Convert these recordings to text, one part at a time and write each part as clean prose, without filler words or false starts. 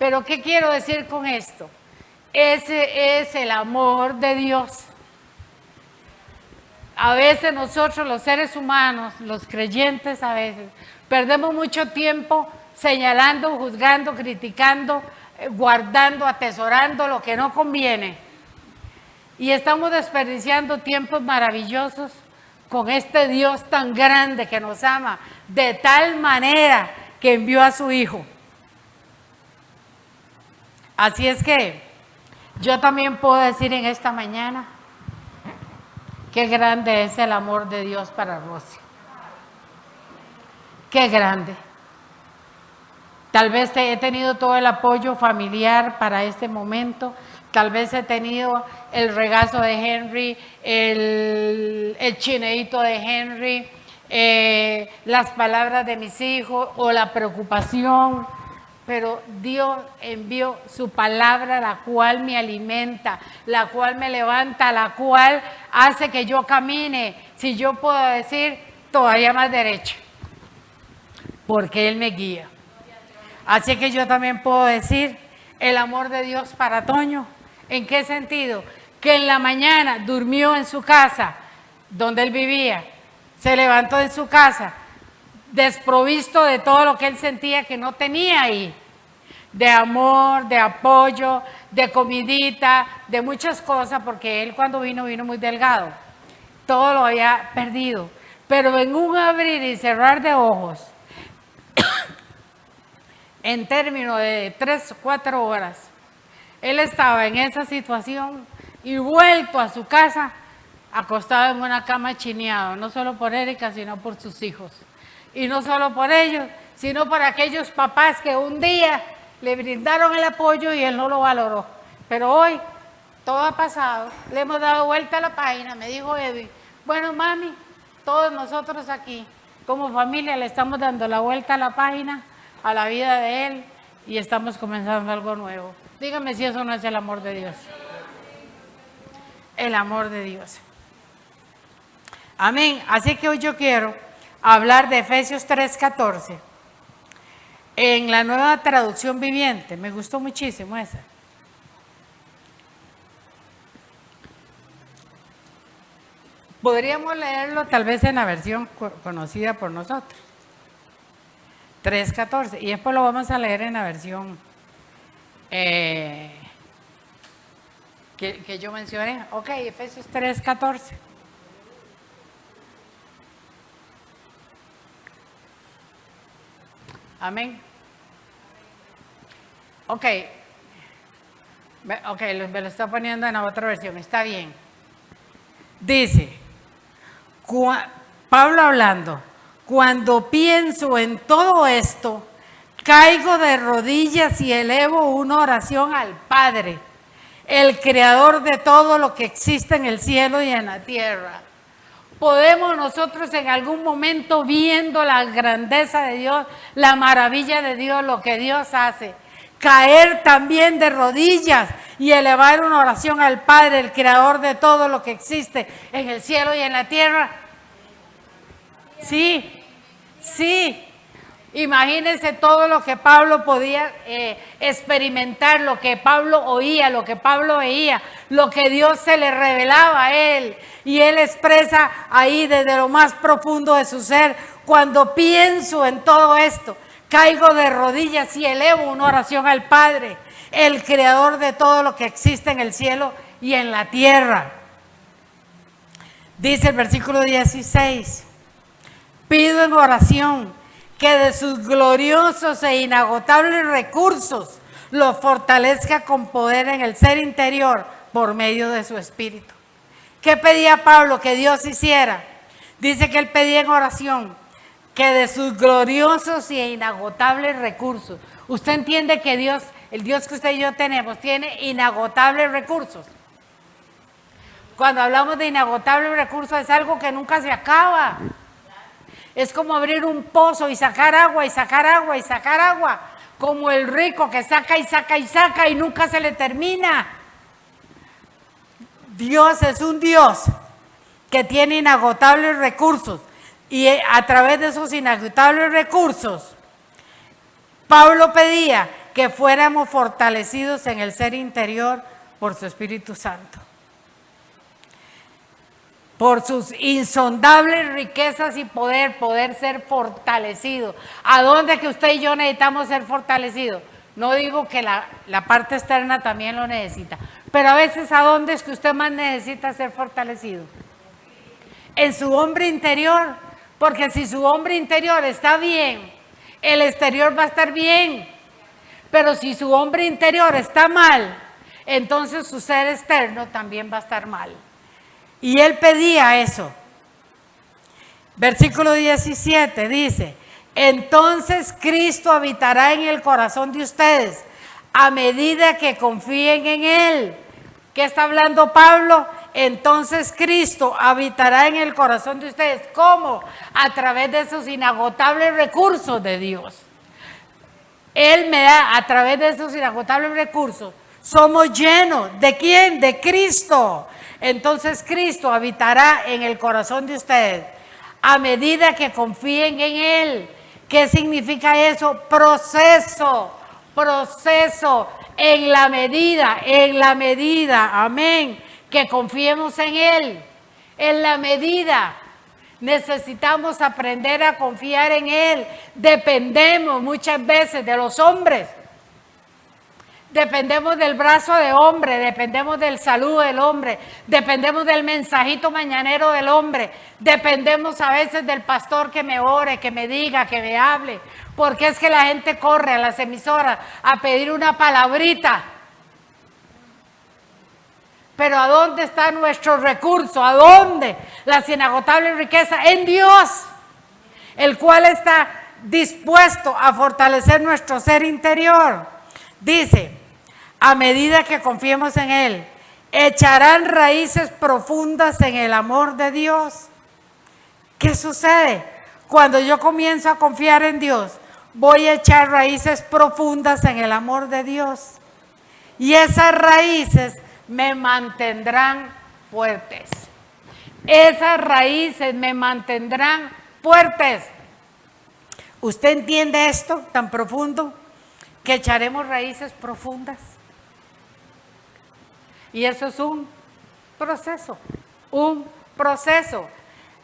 Pero ¿qué quiero decir con esto? Ese es el amor de Dios. A veces nosotros los seres humanos, los creyentes a veces, perdemos mucho tiempo señalando, juzgando, criticando, guardando, atesorando lo que no conviene. Y estamos desperdiciando tiempos maravillosos con este Dios tan grande que nos ama, de tal manera que envió a su Hijo. Así es que yo también puedo decir en esta mañana, qué grande es el amor de Dios para Rosy. Qué grande. Tal vez he tenido todo el apoyo familiar para este momento. Tal vez he tenido el regazo de Henry, el chineíto de Henry, las palabras de mis hijos o la preocupación. Pero Dios envió su palabra, la cual me alimenta, la cual me levanta, la cual hace que yo camine, si yo puedo decir, todavía más derecha, porque Él me guía. Así que yo también puedo decir el amor de Dios para Toño. ¿En qué sentido? Que en la mañana durmió en su casa, donde él vivía, se levantó en su casa, desprovisto de todo lo que él sentía que no tenía ahí, de amor, de apoyo, de comidita, de muchas cosas, porque él cuando vino muy delgado, todo lo había perdido, pero en un abrir y cerrar de ojos, en términos de 3 o 4 horas, él estaba en esa situación y vuelto a su casa, acostado en una cama chineado, no solo por Erika, sino por sus hijos. Y no solo por ellos, sino por aquellos papás que un día le brindaron el apoyo y él no lo valoró. Pero hoy todo ha pasado, le hemos dado vuelta a la página. Me dijo Eddie, bueno mami, todos nosotros aquí como familia le estamos dando la vuelta a la página, a la vida de él, y estamos comenzando algo nuevo. Dígame si eso no es el amor de Dios. El amor de Dios. Amén. Así que hoy yo quiero hablar de Efesios 3:14 en la Nueva Traducción Viviente. Me gustó muchísimo esa. Podríamos leerlo tal vez en la versión conocida por nosotros. 3:14. Y después lo vamos a leer en la versión que yo mencioné. Ok, Efesios 3:14. Amén. Ok, me lo está poniendo en la otra versión, está bien. Dice, Pablo hablando, cuando pienso en todo esto, caigo de rodillas y elevo una oración al Padre, el creador de todo lo que existe en el cielo y en la tierra. Podemos nosotros en algún momento, viendo la grandeza de Dios, la maravilla de Dios, lo que Dios hace, caer también de rodillas y elevar una oración al Padre, el creador de todo lo que existe en el cielo y en la tierra. Sí, sí. Imagínense todo lo que Pablo podía experimentar, lo que Pablo oía, lo que Pablo veía, lo que Dios se le revelaba a él. Y él expresa ahí desde lo más profundo de su ser, cuando pienso en todo esto, caigo de rodillas y elevo una oración al Padre, el creador de todo lo que existe en el cielo y en la tierra. Dice el versículo 16, pido en oración que de sus gloriosos e inagotables recursos lo fortalezca con poder en el ser interior por medio de su espíritu. ¿Qué pedía Pablo que Dios hiciera? Dice que él pedía en oración que de sus gloriosos e inagotables recursos. Usted entiende que Dios, el Dios que usted y yo tenemos, tiene inagotables recursos. Cuando hablamos de inagotables recursos es algo que nunca se acaba. Es como abrir un pozo y sacar agua y sacar agua y sacar agua. Como el rico que saca y saca y saca y nunca se le termina. Dios es un Dios que tiene inagotables recursos. Y a través de esos inagotables recursos, Pablo pedía que fuéramos fortalecidos en el ser interior por su Espíritu Santo. Por sus insondables riquezas y poder ser fortalecido. ¿A dónde que usted y yo necesitamos ser fortalecidos? No digo que la parte externa también lo necesita, pero a veces ¿a dónde es que usted más necesita ser fortalecido? En su hombre interior, porque si su hombre interior está bien, el exterior va a estar bien, pero si su hombre interior está mal, entonces su ser externo también va a estar mal. Y él pedía eso. Versículo 17 dice, entonces Cristo habitará en el corazón de ustedes a medida que confíen en Él. ¿Qué está hablando Pablo? Entonces Cristo habitará en el corazón de ustedes. ¿Cómo? A través de esos inagotables recursos de Dios. Él me da, a través de esos inagotables recursos, somos llenos. ¿De quién? De Cristo. Entonces Cristo habitará en el corazón de ustedes a medida que confíen en Él. ¿Qué significa eso? Proceso, en la medida, amén, que confiemos en Él, en la medida. Necesitamos aprender a confiar en Él. Dependemos muchas veces de los hombres. Dependemos del brazo de hombre, dependemos del saludo del hombre, dependemos del mensajito mañanero del hombre, dependemos a veces del pastor que me ore, que me diga, que me hable, porque es que la gente corre a las emisoras a pedir una palabrita. Pero ¿a dónde está nuestro recurso? ¿A dónde? Las inagotables riquezas en Dios, el cual está dispuesto a fortalecer nuestro ser interior. Dice, a medida que confiemos en Él, echarán raíces profundas en el amor de Dios. ¿Qué sucede? Cuando yo comienzo a confiar en Dios, voy a echar raíces profundas en el amor de Dios. Y esas raíces me mantendrán fuertes. Esas raíces me mantendrán fuertes. ¿Usted entiende esto tan profundo? Que echaremos raíces profundas. Y eso es un proceso.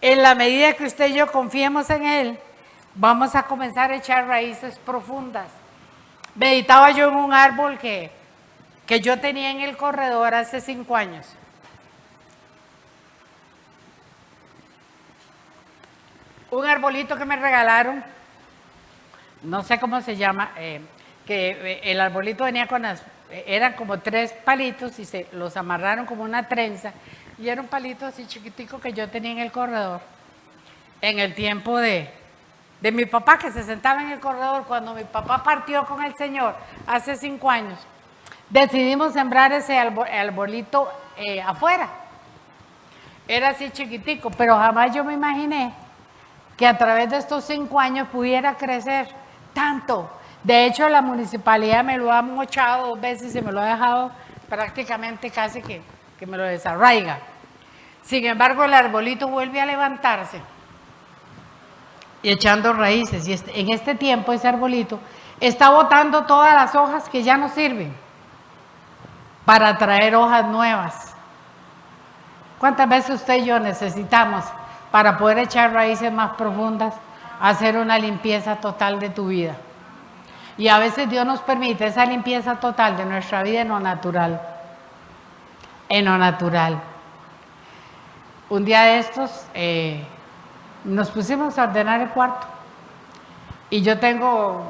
En la medida que usted y yo confiemos en Él, vamos a comenzar a echar raíces profundas. Meditaba yo en un árbol que yo tenía en el corredor hace 5 años. Un arbolito que me regalaron, no sé cómo se llama, que el arbolito venía con eran como 3 palitos y se los amarraron como una trenza y era un palito así chiquitico que yo tenía en el corredor en el tiempo de mi papá, que se sentaba en el corredor cuando mi papá partió con el Señor hace 5 años. Decidimos sembrar ese arbolito afuera. Era así chiquitico, pero jamás yo me imaginé que a través de estos 5 años pudiera crecer tanto. De hecho, la municipalidad me lo ha mochado 2 veces y me lo ha dejado prácticamente casi que me lo desarraiga. Sin embargo, el arbolito vuelve a levantarse y echando raíces. Y en este tiempo ese arbolito está botando todas las hojas que ya no sirven para traer hojas nuevas. ¿Cuántas veces usted y yo necesitamos para poder echar raíces más profundas, hacer una limpieza total de tu vida? Y a veces Dios nos permite esa limpieza total de nuestra vida en lo natural. En lo natural. Un día de estos nos pusimos a ordenar el cuarto. Y yo tengo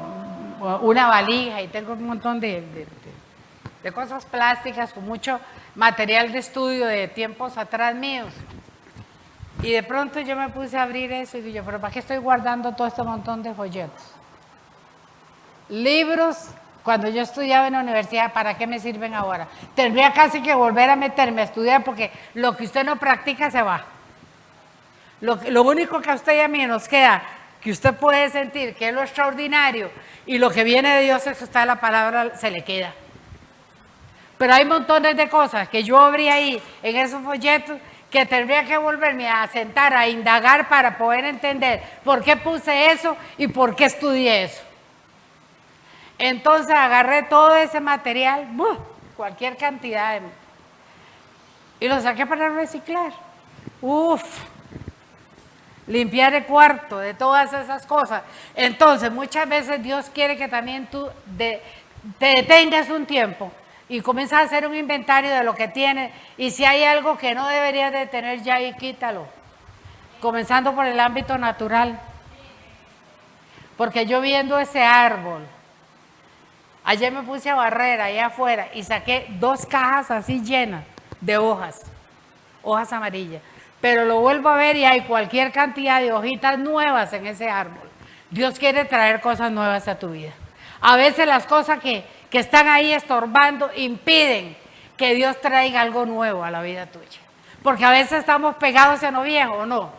una valija y tengo un montón de cosas plásticas con mucho material de estudio de tiempos atrás míos. Y de pronto yo me puse a abrir eso y dije, pero ¿para qué estoy guardando todo este montón de folletos? Libros, cuando yo estudiaba en la universidad, ¿para qué me sirven ahora? Tendría casi que volver a meterme a estudiar porque lo que usted no practica se va. Lo único que a usted y a mí nos queda, que usted puede sentir que es lo extraordinario y lo que viene de Dios es que usted la palabra se le queda. Pero hay montones de cosas que yo abrí ahí en esos folletos que tendría que volverme a sentar, a indagar para poder entender por qué puse eso y por qué estudié eso. Entonces agarré todo ese material, cualquier cantidad, y lo saqué para reciclar. Limpiar el cuarto, de todas esas cosas. Entonces, muchas veces Dios quiere que también tú te detengas un tiempo y comienzas a hacer un inventario de lo que tienes, y si hay algo que no deberías de tener ya ahí, quítalo. Comenzando por el ámbito natural. Porque yo viendo ese árbol, ayer me puse a barrer allá afuera y saqué 2 cajas así llenas de hojas amarillas. Pero lo vuelvo a ver y hay cualquier cantidad de hojitas nuevas en ese árbol. Dios quiere traer cosas nuevas a tu vida. A veces las cosas que están ahí estorbando impiden que Dios traiga algo nuevo a la vida tuya. Porque a veces estamos pegados en lo viejo, ¿o no?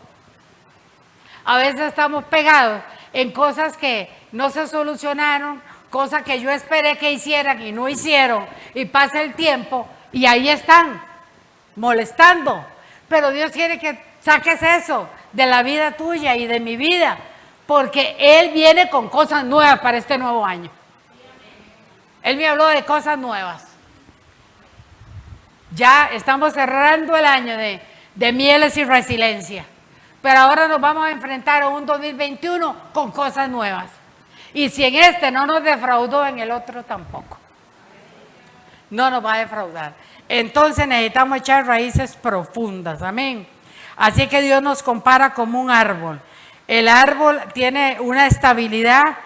A veces estamos pegados en cosas que no se solucionaron, cosas que yo esperé que hicieran y no hicieron, y pasa el tiempo y ahí están, molestando. Pero Dios quiere que saques eso de la vida tuya y de mi vida, porque Él viene con cosas nuevas para este nuevo año. Él me habló de cosas nuevas. Ya estamos cerrando el año de mieles y resiliencia, pero ahora nos vamos a enfrentar a un 2021 con cosas nuevas. Y si en este no nos defraudó, en el otro tampoco. No nos va a defraudar. Entonces necesitamos echar raíces profundas, amén. Así que Dios nos compara como un árbol. El árbol tiene una estabilidad,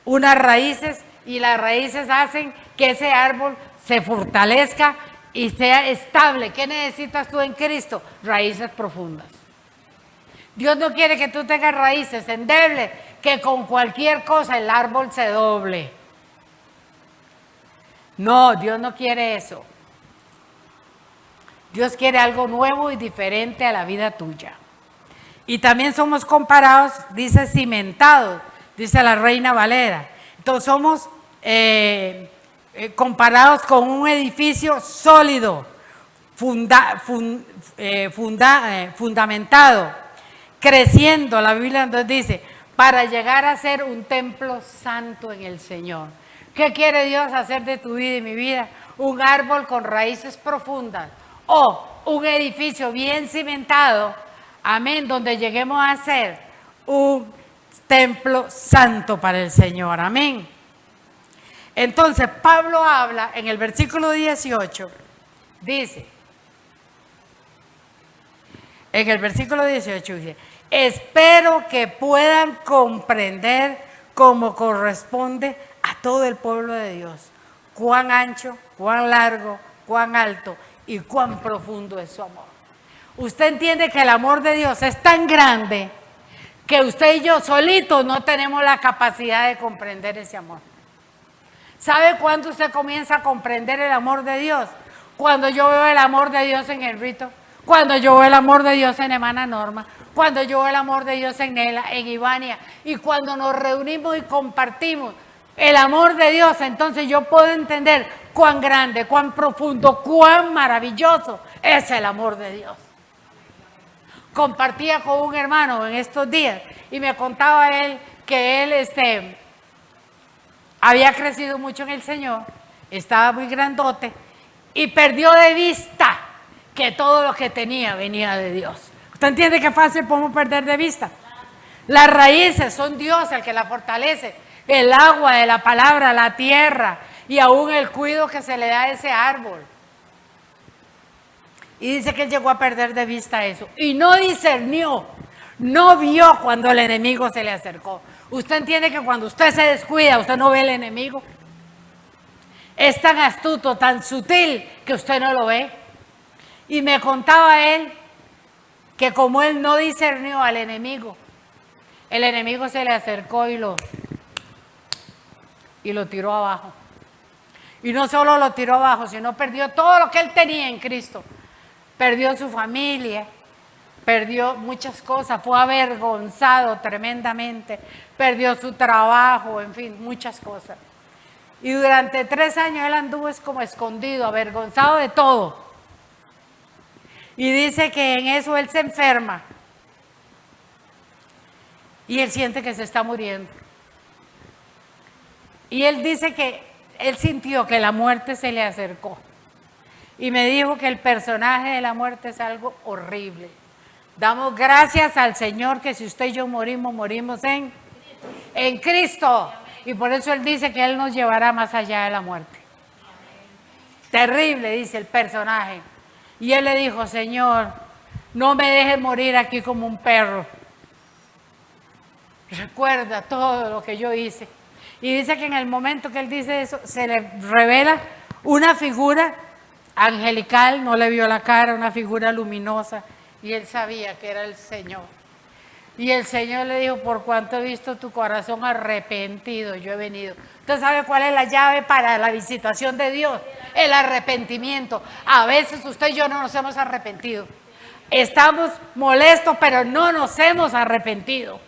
unas raíces, y las raíces hacen que ese árbol se fortalezca y sea estable. ¿Qué necesitas tú en Cristo? Raíces profundas. Dios no quiere que tú tengas raíces endebles, que con cualquier cosa el árbol se doble. No, Dios no quiere eso. Dios quiere algo nuevo y diferente a la vida tuya. Y también somos comparados, dice cimentados, dice la Reina Valera. Entonces somos comparados con un edificio sólido, fundamentado, creciendo. La Biblia entonces dice, para llegar a ser un templo santo en el Señor. ¿Qué quiere Dios hacer de tu vida y mi vida? Un árbol con raíces profundas, o un edificio bien cimentado, amén, donde lleguemos a ser un templo santo para el Señor, amén. Entonces Pablo habla en el versículo 18, dice, en el versículo 18 dice, espero que puedan comprender como corresponde a todo el pueblo de Dios, cuán ancho, cuán largo, cuán alto y cuán profundo es su amor. Usted entiende que el amor de Dios es tan grande que usted y yo solitos no tenemos la capacidad de comprender ese amor. ¿Sabe cuándo usted comienza a comprender el amor de Dios? Cuando yo veo el amor de Dios en el Rito, cuando yo veo el amor de Dios en Hermana Norma, cuando yo veo el amor de Dios en Nela, en Ivania, y cuando nos reunimos y compartimos el amor de Dios, entonces yo puedo entender cuán grande, cuán profundo, cuán maravilloso es el amor de Dios. Compartía con un hermano en estos días y me contaba él que él había crecido mucho en el Señor, estaba muy grandote y perdió de vista que todo lo que tenía venía de Dios. ¿Usted entiende qué fácil podemos perder de vista? Las raíces son Dios el que la fortalece, el agua de la palabra, la tierra y aún el cuidado que se le da a ese árbol. Y dice que él llegó a perder de vista eso y no discernió, no vio cuando el enemigo se le acercó. ¿Usted entiende que cuando usted se descuida, usted no ve el enemigo? Es tan astuto, tan sutil que usted no lo ve. Y me contaba él que como él no discernió al enemigo, el enemigo se le acercó y lo tiró abajo. Y no solo lo tiró abajo, sino perdió todo lo que él tenía en Cristo. Perdió su familia, perdió muchas cosas, fue avergonzado tremendamente, perdió su trabajo, en fin, muchas cosas. Y durante 3 años él anduvo como escondido, avergonzado de todo. Y dice que en eso él se enferma y él siente que se está muriendo. Y él dice que él sintió que la muerte se le acercó. Y me dijo que el personaje de la muerte es algo horrible. Damos gracias al Señor que si usted y yo morimos, morimos en Cristo. Y por eso Él dice que Él nos llevará más allá de la muerte. Terrible, dice el personaje. Y Él le dijo, Señor, no me dejes morir aquí como un perro. Recuerda todo lo que yo hice. Y dice que en el momento que Él dice eso, se le revela una figura angelical, no le vio la cara, una figura luminosa. Y él sabía que era el Señor. Y el Señor le dijo, por cuanto he visto tu corazón arrepentido, yo he venido. ¿Usted sabe cuál es la llave para la visitación de Dios? El arrepentimiento. A veces usted y yo no nos hemos arrepentido. Estamos molestos, pero no nos hemos arrepentido.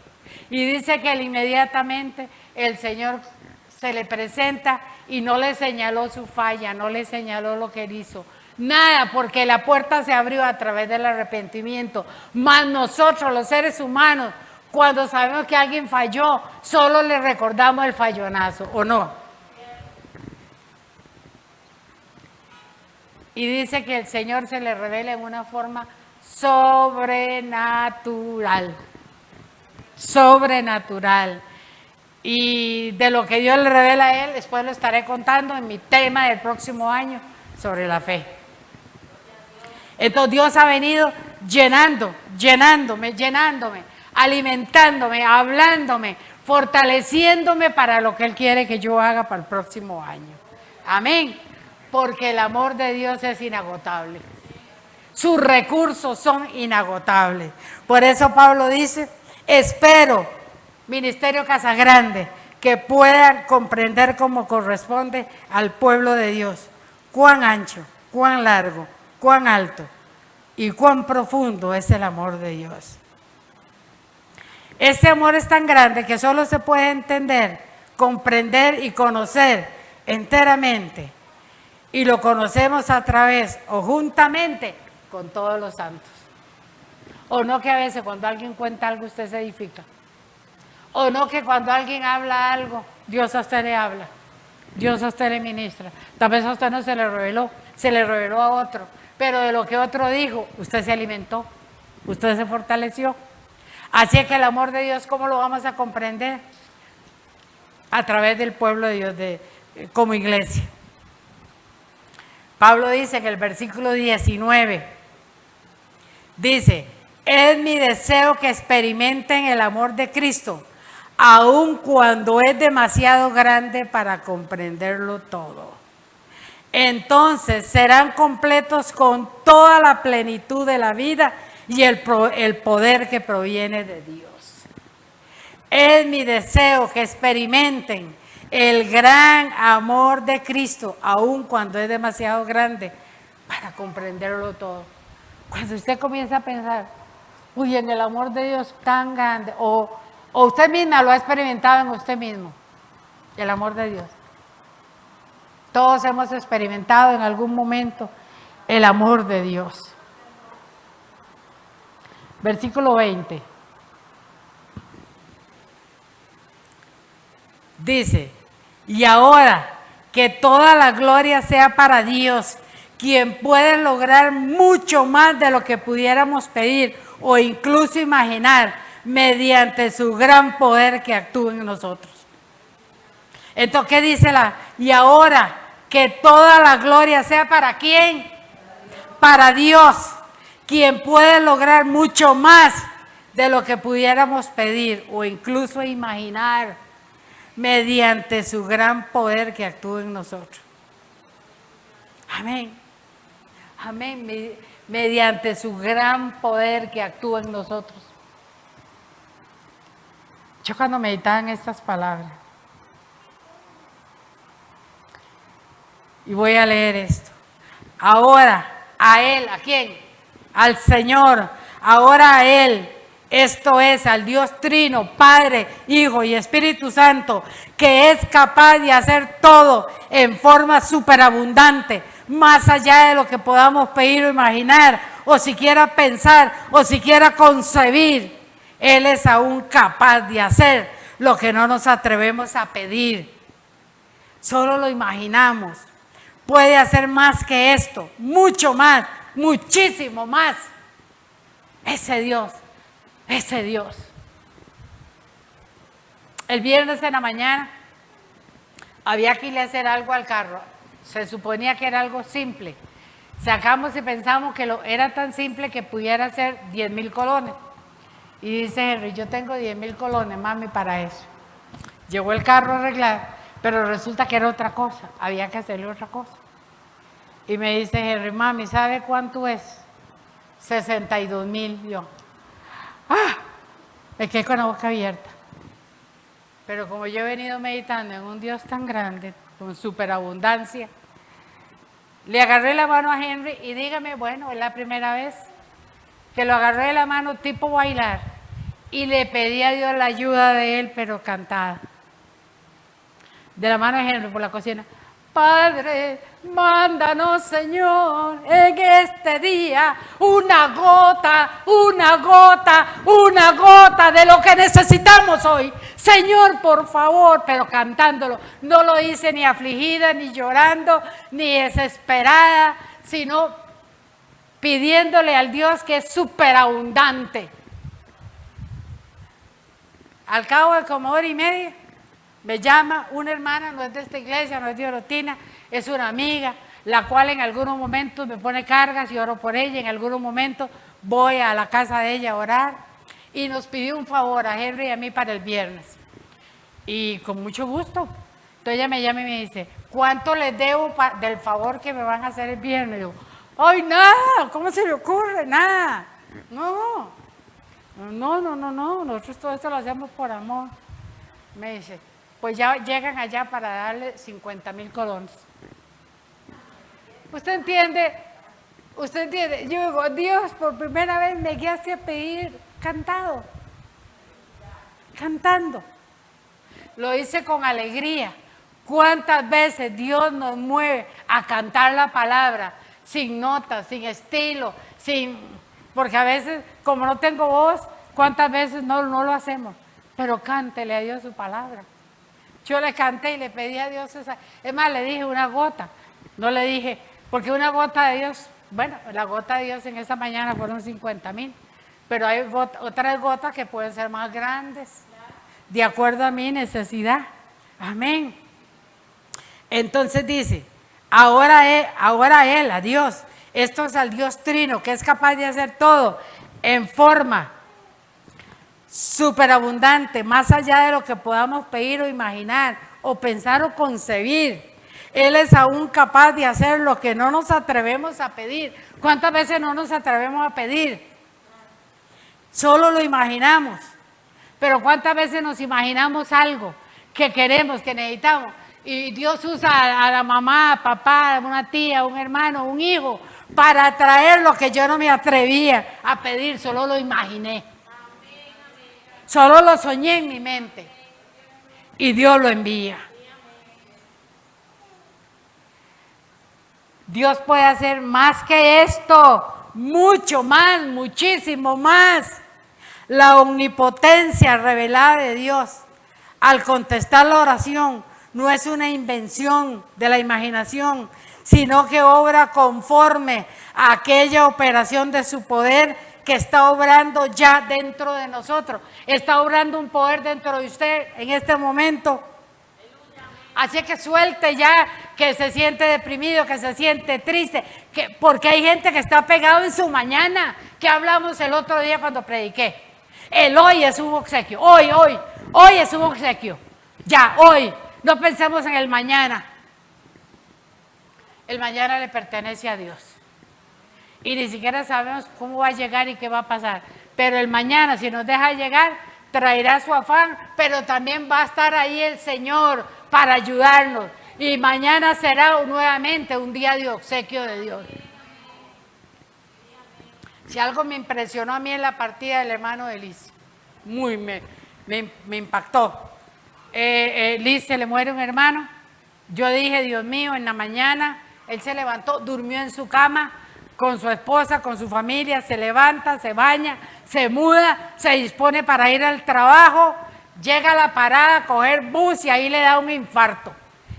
Y dice que inmediatamente el Señor se le presenta y no le señaló su falla, no le señaló lo que él hizo. Nada, porque la puerta se abrió a través del arrepentimiento. Mas nosotros, los seres humanos, cuando sabemos que alguien falló, solo le recordamos el fallonazo, ¿o no? Y dice que el Señor se le revela en una forma sobrenatural. Sobrenatural. Y de lo que Dios le revela a él, después lo estaré contando en mi tema del próximo año sobre la fe. Entonces Dios ha venido llenándome, alimentándome, hablándome, fortaleciéndome para lo que Él quiere que yo haga para el próximo año. Amén. Porque el amor de Dios es inagotable. Sus recursos son inagotables. Por eso Pablo dice, espero, Ministerio Casagrande, que puedan comprender como corresponde al pueblo de Dios, cuán ancho, cuán largo, cuán alto y cuán profundo es el amor de Dios. Este amor es tan grande que solo se puede entender, comprender y conocer enteramente. Y lo conocemos a través o juntamente con todos los santos. O no que a veces cuando alguien cuenta algo usted se edifica. O no que cuando alguien habla algo, Dios a usted le habla. Dios a usted le ministra. Tal vez a usted no se le reveló, se le reveló a otro. Pero de lo que otro dijo, usted se alimentó, usted se fortaleció. Así es que el amor de Dios, ¿cómo lo vamos a comprender? A través del pueblo de Dios, como iglesia. Pablo dice en el versículo 19, dice, es mi deseo que experimenten el amor de Cristo, aun cuando es demasiado grande para comprenderlo todo. Entonces serán completos con toda la plenitud de la vida y el poder que proviene de Dios. Es mi deseo que experimenten el gran amor de Cristo, aun cuando es demasiado grande para comprenderlo todo. Cuando usted comienza a pensar, uy, en el amor de Dios tan grande, o usted misma lo ha experimentado en usted mismo, el amor de Dios. Todos hemos experimentado en algún momento el amor de Dios. Versículo 20. Dice, y ahora que toda la gloria sea para Dios, quien puede lograr mucho más de lo que pudiéramos pedir o incluso imaginar mediante su gran poder que actúa en nosotros. Entonces, ¿qué dice y ahora que toda la gloria sea para quién? Para Dios, quien puede lograr mucho más de lo que pudiéramos pedir o incluso imaginar mediante su gran poder que actúa en nosotros. Amén. Amén. Mediante su gran poder que actúa en nosotros. Yo cuando meditaba en estas palabras, y voy a leer esto. Ahora, a Él, ¿a quién? Al Señor. Ahora a Él, esto es, al Dios Trino, Padre, Hijo y Espíritu Santo, que es capaz de hacer todo en forma superabundante, más allá de lo que podamos pedir o imaginar, o siquiera pensar, o siquiera concebir. Él es aún capaz de hacer lo que no nos atrevemos a pedir. solo lo imaginamos. Puede hacer más que esto, mucho más, muchísimo más. Ese Dios, ese Dios. El viernes en la mañana había que irle a hacer algo al carro. Se suponía que era algo simple. Sacamos y pensamos que era tan simple que pudiera ser 10,000 colones. Y dice Henry, yo tengo 10,000 colones, mami, para eso. Llegó el carro a arreglar, pero resulta que era otra cosa. Había que hacerle otra cosa. Y me dice Henry, mami, ¿sabe cuánto es? 62,000. Yo, me quedé con la boca abierta. Pero como yo he venido meditando en un Dios tan grande, con superabundancia, le agarré la mano a Henry y dígame, bueno, es la primera vez que lo agarré de la mano tipo bailar y le pedí a Dios la ayuda de él, pero cantada. De la mano de Henry por la cocina. Padre, mándanos, Señor, en este día una gota, una gota, una gota de lo que necesitamos hoy. Señor, por favor, pero cantándolo. No lo hice ni afligida, ni llorando, ni desesperada, sino pidiéndole al Dios que es superabundante. Al cabo de como hora y media, me llama una hermana, no es de esta iglesia, no es de Orotina, es una amiga, la cual en algunos momentos me pone cargas y oro por ella, en algunos momentos voy a la casa de ella a orar y nos pidió un favor a Henry y a mí para el viernes. Y con mucho gusto. Entonces ella me llama y me dice, ¿cuánto les debo del favor que me van a hacer el viernes? Y yo, ¡ay, nada! ¿Cómo se le ocurre? Nada. No, nosotros todo esto lo hacemos por amor. Me dice, pues ya llegan allá para darle 50,000 colones. ¿Usted entiende? ¿Usted entiende? Yo digo, Dios, por primera vez me guiaste a pedir cantado. Cantando. Lo hice con alegría. ¿Cuántas veces Dios nos mueve a cantar la palabra sin notas, sin estilo, porque a veces, como no tengo voz, ¿cuántas veces no lo hacemos? Pero cántele a Dios su palabra. Yo le canté y le pedí a Dios esa. Es más, le dije una gota. No le dije, porque una gota de Dios, bueno, la gota de Dios en esa mañana fueron 50,000. Pero hay otras gotas que pueden ser más grandes, de acuerdo a mi necesidad. Amén. Entonces dice, ahora Él, a Dios, esto es al Dios Trino, que es capaz de hacer todo en forma superabundante, más allá de lo que podamos pedir o imaginar, o pensar o concebir. Él es aún capaz de hacer lo que no nos atrevemos a pedir. ¿Cuántas veces no nos atrevemos a pedir? Solo lo imaginamos. Pero ¿cuántas veces nos imaginamos algo que queremos, que necesitamos? Y Dios usa a la mamá, papá, a una tía, un hermano, un hijo, para traer lo que yo no me atrevía a pedir, solo lo imaginé. Solo lo soñé en mi mente. Y Dios lo envía. Dios puede hacer más que esto, mucho más, muchísimo más. La omnipotencia revelada de Dios al contestar la oración no es una invención de la imaginación, sino que obra conforme a aquella operación de su poder que está obrando ya dentro de nosotros. Está obrando un poder dentro de usted en este momento. Así que suelte ya que se siente deprimido, que se siente triste, porque hay gente que está pegado en su mañana, que hablamos el otro día cuando prediqué. El hoy es un obsequio, hoy es un obsequio, ya, hoy, no pensemos en el mañana. El mañana le pertenece a Dios. Y ni siquiera sabemos cómo va a llegar y qué va a pasar. Pero el mañana, si nos deja llegar, traerá su afán, pero también va a estar ahí el Señor para ayudarnos. Y mañana será nuevamente un día de obsequio de Dios. Si algo me impresionó a mí en la partida del hermano de Liz, me impactó. Liz se le muere un hermano. Yo dije, Dios mío, en la mañana él se levantó, durmió en su cama con su esposa, con su familia, se levanta, se baña, se muda, se dispone para ir al trabajo, llega a la parada a coger bus y ahí le da un infarto.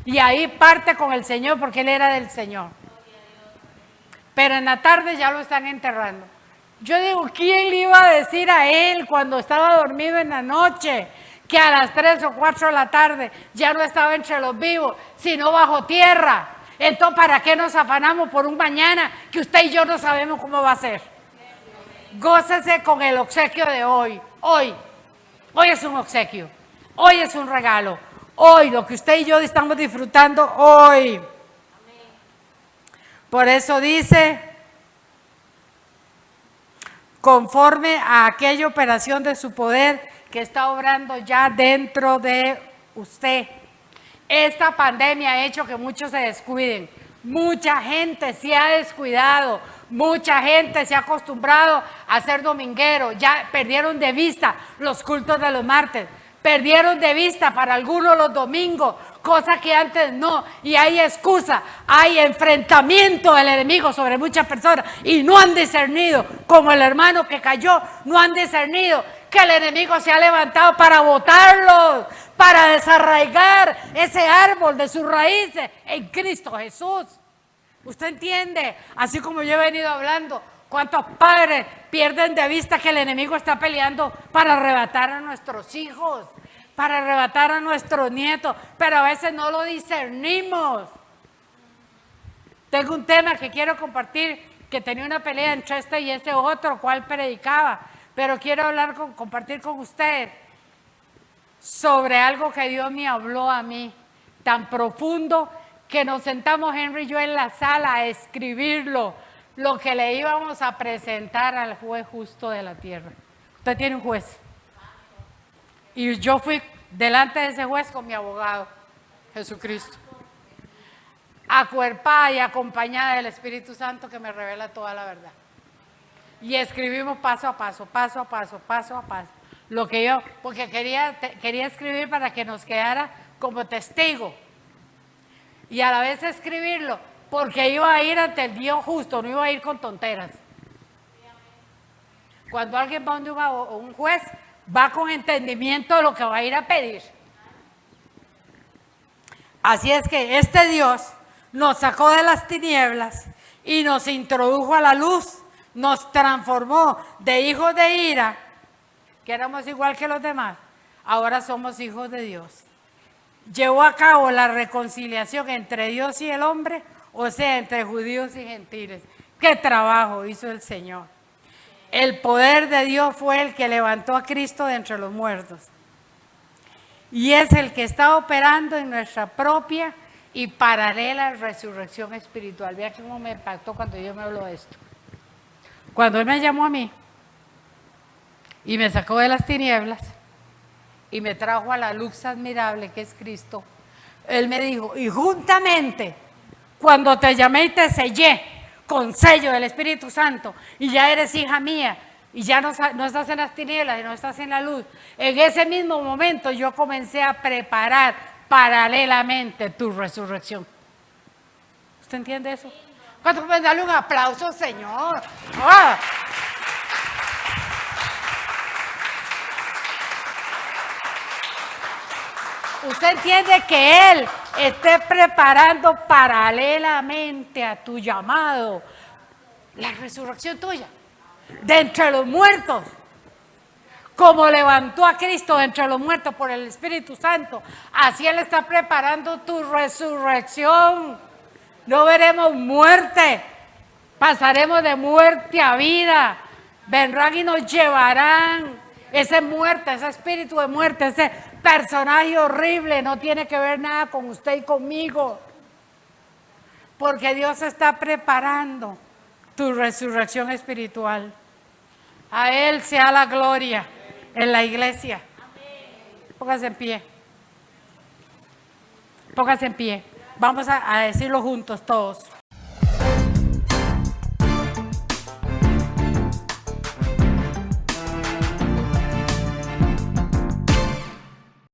Y ahí parte con el Señor porque él era del Señor. Pero en la tarde ya lo están enterrando. Yo digo, ¿quién le iba a decir a él cuando estaba dormido en la noche que a las 3 o 4 de la tarde ya no estaba entre los vivos, sino bajo tierra? Entonces, ¿para qué nos afanamos por un mañana que usted y yo no sabemos cómo va a ser? Gócese con el obsequio de hoy. Hoy es un obsequio. Hoy es un regalo. Hoy, lo que usted y yo estamos disfrutando hoy. Por eso dice, conforme a aquella operación de su poder que está obrando ya dentro de usted. Esta pandemia ha hecho que muchos se descuiden. Mucha gente se ha descuidado. Mucha gente se ha acostumbrado a ser dominguero. Ya perdieron de vista los cultos de los martes. Perdieron de vista para algunos los domingos, cosa que antes no. Y hay excusa, hay enfrentamiento del enemigo sobre muchas personas y no han discernido, como el hermano que cayó, no han discernido que el enemigo se ha levantado para botarlos, para desarraigar ese árbol de sus raíces en Cristo Jesús. ¿Usted entiende? Así como yo he venido hablando, ¿cuántos padres pierden de vista que el enemigo está peleando para arrebatar a nuestros hijos, para arrebatar a nuestros nietos? Pero a veces no lo discernimos. Tengo un tema que quiero compartir, que tenía una pelea entre este y ese otro, cual predicaba, pero quiero compartir con usted sobre algo que Dios me habló a mí, tan profundo, que nos sentamos Henry y yo en la sala a escribirlo, lo que le íbamos a presentar al juez justo de la tierra. Usted tiene un juez. Y yo fui delante de ese juez con mi abogado, Jesucristo, acuerpada y acompañada del Espíritu Santo que me revela toda la verdad. Y escribimos paso a paso, paso a paso, paso a paso. Lo que yo, porque quería escribir para que nos quedara como testigo. Y a la vez escribirlo, porque iba a ir ante el Dios justo, no iba a ir con tonteras. Cuando alguien va donde un juez, va con entendimiento de lo que va a ir a pedir. Así es que este Dios nos sacó de las tinieblas y nos introdujo a la luz, nos transformó de hijos de ira, que éramos igual que los demás, ahora somos hijos de Dios. Llevó a cabo la reconciliación entre Dios y el hombre, o sea, entre judíos y gentiles. ¡Qué trabajo hizo el Señor! El poder de Dios fue el que levantó a Cristo de entre los muertos. Y es el que está operando en nuestra propia y paralela resurrección espiritual. Vea cómo me impactó cuando Dios me habló de esto. Cuando Él me llamó a mí y me sacó de las tinieblas y me trajo a la luz admirable que es Cristo, Él me dijo, y juntamente cuando te llamé y te sellé con sello del Espíritu Santo y ya eres hija mía y ya no estás en las tinieblas y no estás en la luz, en ese mismo momento yo comencé a preparar paralelamente tu resurrección. ¿Usted entiende eso? ¿Cuánto pueden darle un aplauso, Señor? ¡Ah! Usted entiende que Él esté preparando paralelamente a tu llamado la resurrección tuya de entre los muertos, como levantó a Cristo de entre los muertos por el Espíritu Santo, así Él está preparando tu resurrección. No veremos muerte, pasaremos de muerte a vida, vendrán y nos llevarán. Esa muerte, ese espíritu de muerte, ese personaje horrible no tiene que ver nada con usted y conmigo, porque Dios está preparando tu resurrección espiritual. A Él sea la gloria en la iglesia. Póngase en pie. Póngase en pie. Vamos a decirlo juntos todos.